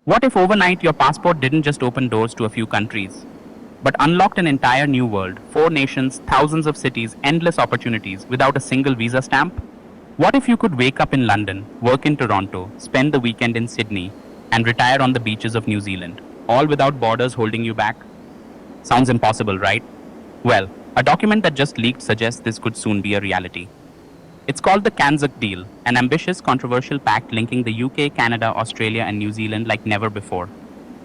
What if overnight your passport didn't just open doors to a few countries, but unlocked an entire new world, four nations, thousands of cities, endless opportunities without a single visa stamp? What if you could wake up in London, work in Toronto, spend the weekend in Sydney, and retire on the beaches of New Zealand, all without borders holding you back? Sounds impossible, right? Well, a document that just leaked suggests this could soon be a reality. It's called the CANZUK deal, an ambitious, controversial pact linking the UK, Canada, Australia, and New Zealand like never before.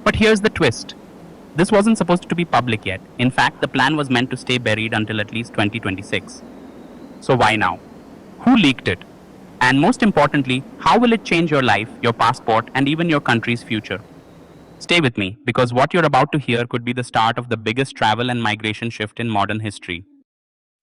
But here's the twist. This wasn't supposed to be public yet. In fact, the plan was meant to stay buried until at least 2026. So why now? Who leaked it? And most importantly, how will it change your life, your passport, and even your country's future? Stay with me, because what you're about to hear could be the start of the biggest travel and migration shift in modern history.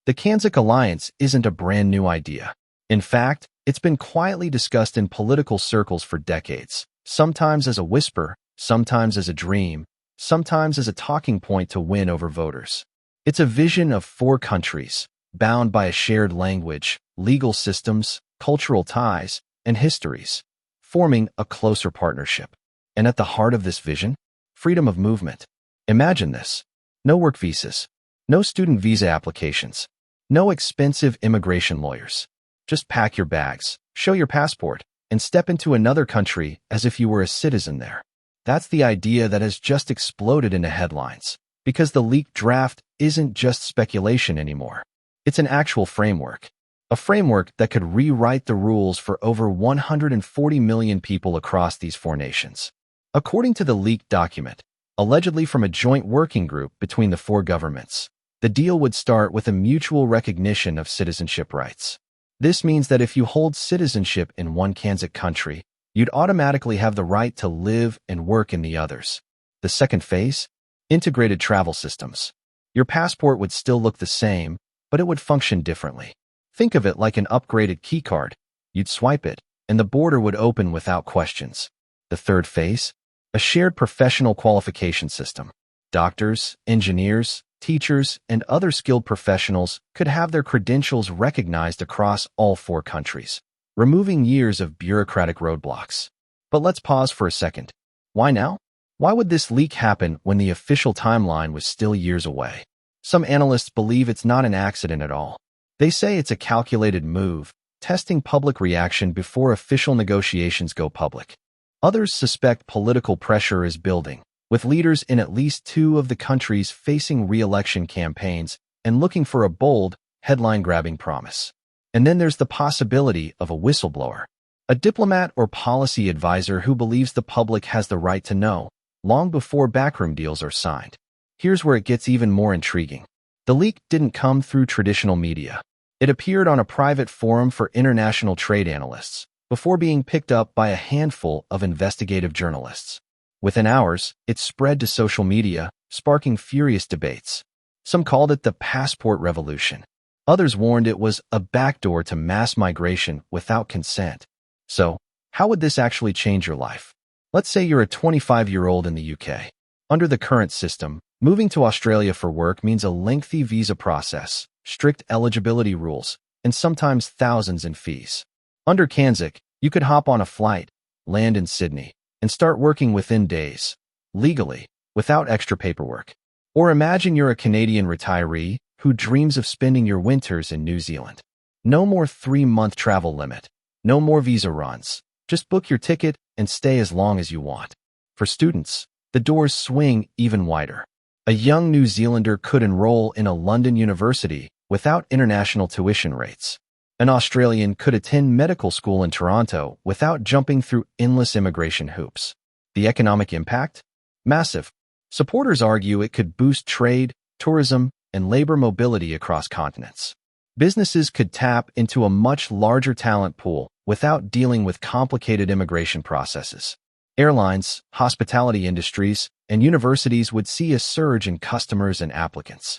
The CANZUK alliance isn't a brand new idea. In fact, it's been quietly discussed in political circles for decades, sometimes as a whisper, sometimes as a dream, sometimes as a talking point to win over voters. It's a vision of four countries, bound by a shared language, legal systems, cultural ties, and histories, forming a closer partnership. And at the heart of this vision, freedom of movement. Imagine this. No work visas, no student visa applications, no expensive immigration lawyers. Just pack your bags, show your passport, and step into another country as if you were a citizen there. That's the idea that has just exploded into headlines, because the leaked draft isn't just speculation anymore. It's an actual framework. A framework that could rewrite the rules for over 140 million people across these four nations. According to the leaked document, allegedly from a joint working group between the four governments, the deal would start with a mutual recognition of citizenship rights. This means that if you hold citizenship in one CANZUK country, you'd automatically have the right to live and work in the others. The second phase? Integrated travel systems. Your passport would still look the same, but it would function differently. Think of it like an upgraded keycard. You'd swipe it, and the border would open without questions. The third phase? A shared professional qualification system. Doctors, engineers, teachers, and other skilled professionals could have their credentials recognized across all four countries, removing years of bureaucratic roadblocks. But let's pause for a second. Why now? Why would this leak happen when the official timeline was still years away? Some analysts believe it's not an accident at all. They say it's a calculated move, testing public reaction before official negotiations go public. Others suspect political pressure is building, with leaders in at least two of the countries facing re-election campaigns and looking for a bold, headline-grabbing promise. And then there's the possibility of a whistleblower, a diplomat or policy advisor who believes the public has the right to know, long before backroom deals are signed. Here's where it gets even more intriguing. The leak didn't come through traditional media. It appeared on a private forum for international trade analysts, before being picked up by a handful of investigative journalists. Within hours, it spread to social media, sparking furious debates. Some called it the passport revolution. Others warned it was a backdoor to mass migration without consent. So, how would this actually change your life? Let's say you're a 25-year-old in the UK. Under the current system, moving to Australia for work means a lengthy visa process, strict eligibility rules, and sometimes thousands in fees. Under CANZUK, you could hop on a flight, land in Sydney, and start working within days, legally, without extra paperwork. Or imagine you're a Canadian retiree who dreams of spending your winters in New Zealand. No more 3-month travel limit, no more visa runs. Just book your ticket and stay as long as you want. For students, the doors swing even wider. A young New Zealander could enroll in a London university without international tuition rates. An Australian could attend medical school in Toronto without jumping through endless immigration hoops. The economic impact? Massive. Supporters argue it could boost trade, tourism, and labor mobility across continents. Businesses could tap into a much larger talent pool without dealing with complicated immigration processes. Airlines, hospitality industries, and universities would see a surge in customers and applicants.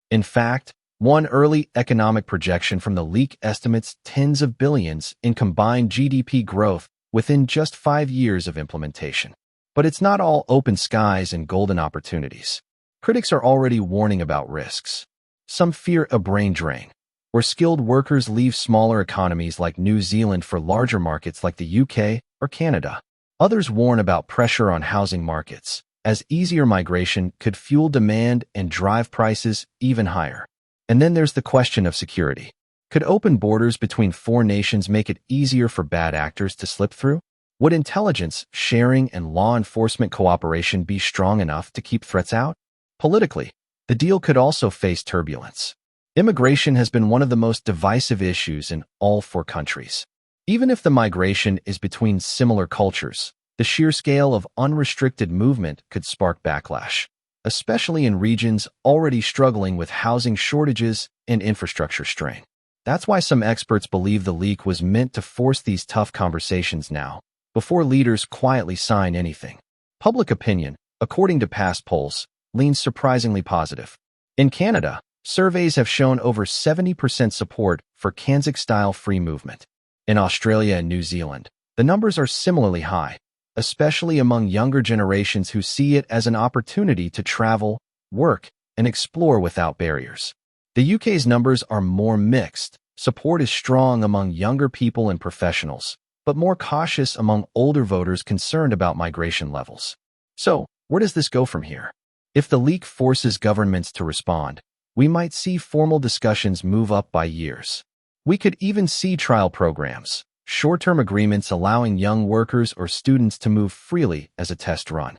In fact, one early economic projection from the leak estimates tens of billions in combined GDP growth within just 5 years of implementation. But it's not all open skies and golden opportunities. Critics are already warning about risks. Some fear a brain drain, where skilled workers leave smaller economies like New Zealand for larger markets like the UK, or Canada. Others warn about pressure on housing markets, as easier migration could fuel demand and drive prices even higher. And then there's the question of security. Could open borders between four nations make it easier for bad actors to slip through? Would intelligence sharing and law enforcement cooperation be strong enough to keep threats out? Politically, the deal could also face turbulence. Immigration has been one of the most divisive issues in all four countries. Even if the migration is between similar cultures, the sheer scale of unrestricted movement could spark backlash, especially in regions already struggling with housing shortages and infrastructure strain. That's why some experts believe the leak was meant to force these tough conversations now, before leaders quietly sign anything. Public opinion, according to past polls, leans surprisingly positive. In Canada, surveys have shown over 70% support for CANZUK-style free movement. In Australia and New Zealand, the numbers are similarly high, especially among younger generations who see it as an opportunity to travel, work, and explore without barriers. The UK's numbers are more mixed. Support is strong among younger people and professionals, but more cautious among older voters concerned about migration levels. So, where does this go from here? If the leak forces governments to respond, we might see formal discussions move up by years. We could even see trial programs, short-term agreements allowing young workers or students to move freely as a test run.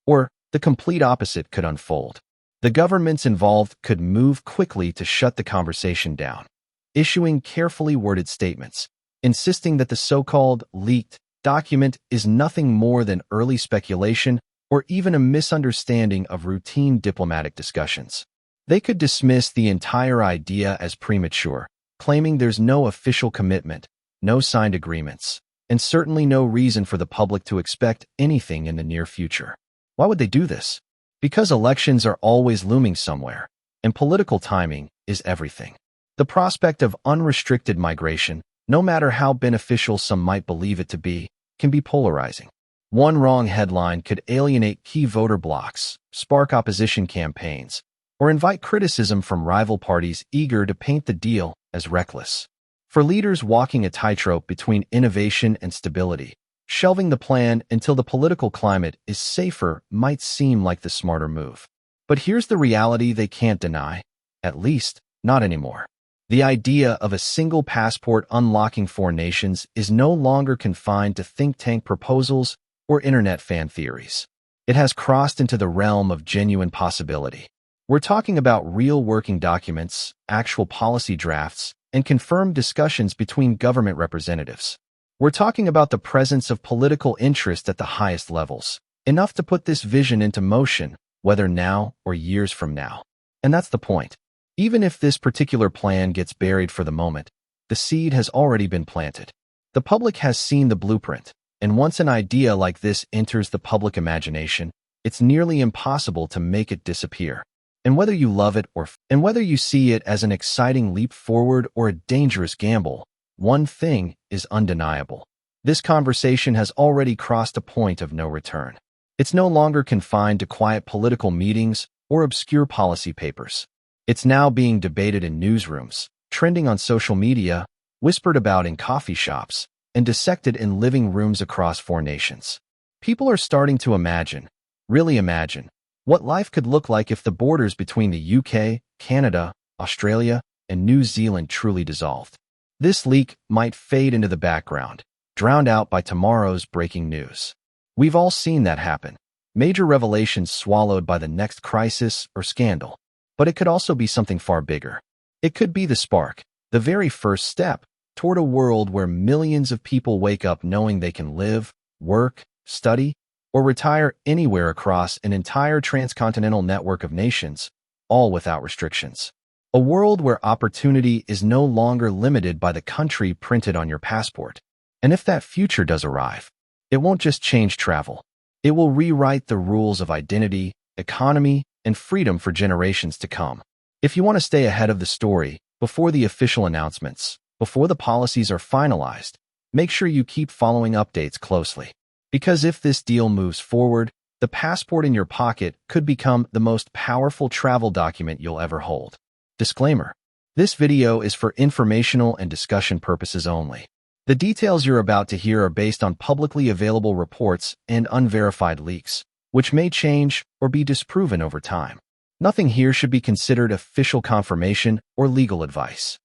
Or, the complete opposite could unfold. The governments involved could move quickly to shut the conversation down, issuing carefully worded statements, insisting that the so-called leaked document is nothing more than early speculation or even a misunderstanding of routine diplomatic discussions. They could dismiss the entire idea as premature, claiming there's no official commitment, no signed agreements, and certainly no reason for the public to expect anything in the near future. Why would they do this? Because elections are always looming somewhere, and political timing is everything. The prospect of unrestricted migration, no matter how beneficial some might believe it to be, can be polarizing. One wrong headline could alienate key voter blocs, spark opposition campaigns, or invite criticism from rival parties eager to paint the deal as reckless. For leaders walking a tightrope between innovation and stability, shelving the plan until the political climate is safer might seem like the smarter move. But here's the reality they can't deny, at least not anymore. The idea of a single passport unlocking four nations is no longer confined to think tank proposals or internet fan theories. It has crossed into the realm of genuine possibility. We're talking about real working documents, actual policy drafts, and confirmed discussions between government representatives. We're talking about the presence of political interest at the highest levels, enough to put this vision into motion, whether now or years from now. And that's the point. Even if this particular plan gets buried for the moment, the seed has already been planted. The public has seen the blueprint, and once an idea like this enters the public imagination, it's nearly impossible to make it disappear. And whether you love it and whether you see it as an exciting leap forward or a dangerous gamble, one thing is undeniable. This conversation has already crossed a point of no return. It's no longer confined to quiet political meetings or obscure policy papers. It's now being debated in newsrooms, trending on social media, whispered about in coffee shops, and dissected in living rooms across four nations. People are starting to imagine, really imagine, what life could look like if the borders between the UK, Canada, Australia, and New Zealand truly dissolved. This leak might fade into the background, drowned out by tomorrow's breaking news. We've all seen that happen. Major revelations swallowed by the next crisis or scandal. But it could also be something far bigger. It could be the spark, the very first step toward a world where millions of people wake up knowing they can live, work, study, or retire anywhere across an entire transcontinental network of nations, all without restrictions. A world where opportunity is no longer limited by the country printed on your passport. And if that future does arrive, it won't just change travel. It will rewrite the rules of identity, economy, and freedom for generations to come. If you want to stay ahead of the story, before the official announcements, before the policies are finalized, make sure you keep following updates closely. Because if this deal moves forward, the passport in your pocket could become the most powerful travel document you'll ever hold. Disclaimer: this video is for informational and discussion purposes only. The details you're about to hear are based on publicly available reports and unverified leaks, which may change or be disproven over time. Nothing here should be considered official confirmation or legal advice.